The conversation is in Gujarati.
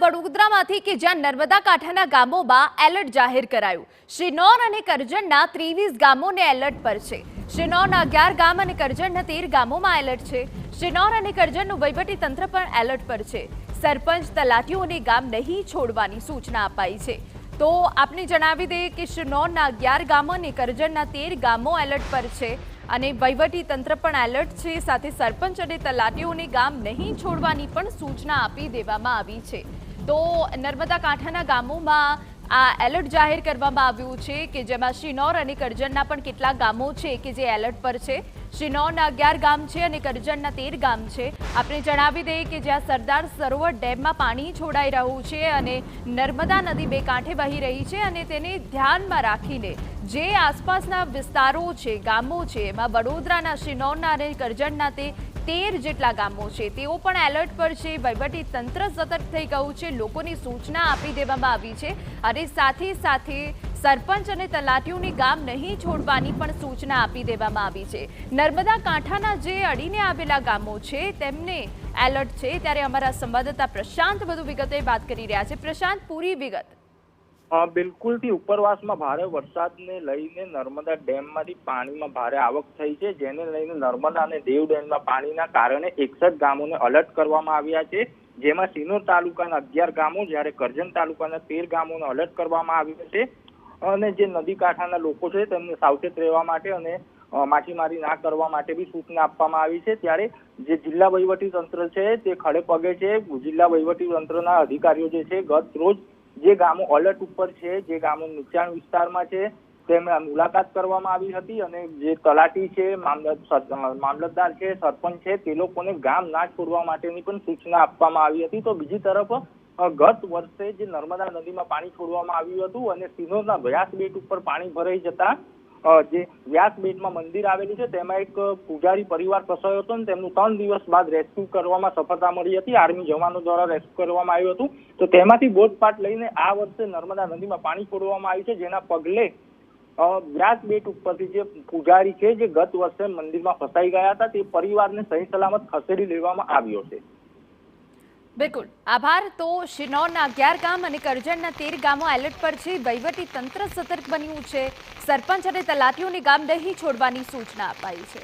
વડોદરામાંથી કે જ્યાં નર્મદા કાંઠાના ગામોમાં એલર્ટ જાહેર કરાયું। શ્રીનોર અને કરજણના 23 ગામોને એલર્ટ પર છે। શ્રીનોરના 11 ગામ અને કરજણના 13 ગામોમાં એલર્ટ છે। શ્રીનોર અને કરજણનું વહીવટી તંત્ર પણ એલર્ટ પર છે। સરપંચ તલાટીઓને ગામ નહીં છોડવાની સૂચના અપાઈ છે। તો આપને જણાવી દઈએ કે શ્રીનોરના 11 ગામો અને કરજણના 13 ગામો એલર્ટ પર છે અને વહીવટી તંત્ર પણ એલર્ટ છે। સાથે સરપંચ અને તલાટીઓને ગામ નહીં છોડવાની પણ સૂચના આપી દેવામાં આવી છે। તો નર્મદા કાંઠાના ગામોમાં આ એલર્ટ જાહેર કરવામાં આવ્યું છે કે જેમાં શ્રીનોર અને કરજણના પણ કેટલાક ગામો છે કે જે એલર્ટ પર છે। શ્રીનોરના 11 ગામ છે અને કરજણના 13 ગામ છે। આપણે જણાવી દઈએ કે જ્યાં સરદાર સરોવર ડેમમાં પાણી છોડાઈ રહ્યું છે અને નર્મદા નદી બે કાંઠે વહી રહી છે અને તેને ધ્યાનમાં રાખીને જે આસપાસના વિસ્તારો છે, ગામો છે, એમાં વડોદરાના શ્રીનોરના અને કરજણના તે 13 જેટલા ગામો છે તેઓ પણ એલર્ટ પર છે। વહીવટી તંત્ર સતર્ક થઈ ગયું છે, લોકોની સૂચના આપી દેવામાં આવી છે અને સાથે સાથે સરપંચ અને તલાટીઓને ગામ નહીં છોડવાની પણ સૂચના આપી દેવામાં આવી છે। નર્મદા કાંઠાના જે અડીને આવેલા ગામો છે તેમને એલર્ટ છે। ત્યારે અમારા સંવાદદાતા પ્રશાંત વધુ વિગતે વાત કરી રહ્યા છે। પ્રશાંત, પૂરી વિગત। બિલકુલથી ઉપરવાસમાં ભારે વરસાદને લઈને નર્મદા ડેમમાંથી પાણીમાં ભારે આવક થઈ છે, જેને લઈને નર્મદા અને દેવ ડેમમાં પાણીના કારણે 61 ગામોને અલર્ટ કરવામાં આવ્યા છે, જેમાં શ્રીનોર તાલુકાના 11 ગામો જ્યારે કરજણ તાલુકાના 13 ગામોને અલર્ટ કરવામાં આવ્યા છે અને જે નદી કાંઠાના લોકો છે તેમને સાવચેત રહેવા માટે અને માછીમારી ના કરવા માટે બી સૂચના આપવામાં આવી છે। ત્યારે જે જિલ્લા વહીવટી તંત્ર છે તે ખડે પગે છે। જિલ્લા વહીવટી તંત્રના અધિકારીઓ જે છે ગત રોજ જે ગામો અલર્ટ ઉપર છે, જે ગામો નીચાણ વિસ્તારમાં છે તેમને મુલાકાત કરવામાં આવી હતી અને જે તલાટી છે, મામલતદાર છે, સરપંચ છે તે લોકોને ગામ ના છોડવા માટેની પણ સૂચના આપવામાં આવી હતી। તો બીજી તરફ ગત વર્ષે જે નર્મદા નદીમાં પાણી છોડવામાં આવ્યું હતું અને શ્રીનોરના વ્યાસ બેટ ઉપર પાણી ભરાઈ જતા જે વ્યાસ બેટમાં મંદિર આવેલું છે તેમાં એક પૂજારી પરિવાર ફસાયો હતો અને તેમનું 3 દિવસ બાદ રેસ્ક્યુ કરવામાં સફળતા મળી હતી। આર્મી જવાનો દ્વારા રેસ્ક્યુ કરવામાં આવ્યું હતું। તો તેમાંથી બોધપાઠ લઈને આ વર્ષે નર્મદા નદીમાં પાણી છોડવામાં આવ્યું છે, જેના પગલે વ્યાસ બેટ ઉપરથી જે પૂજારી છે જે ગત વર્ષે મંદિરમાં ફસાઈ ગયા હતા તે પરિવારને સહી સલામત ખસેડી લેવામાં આવ્યો છે। બિલકુલ, આભાર। તો શ્રીનોરના 11 ગામ અને કરજણના 13 ગામો એલર્ટ પર છે। વહીવટી તંત્ર સતર્ક બન્યું છે। સરપંચ અને તલાટીઓને ગામ નહીં છોડવાની સૂચના અપાઈ છે।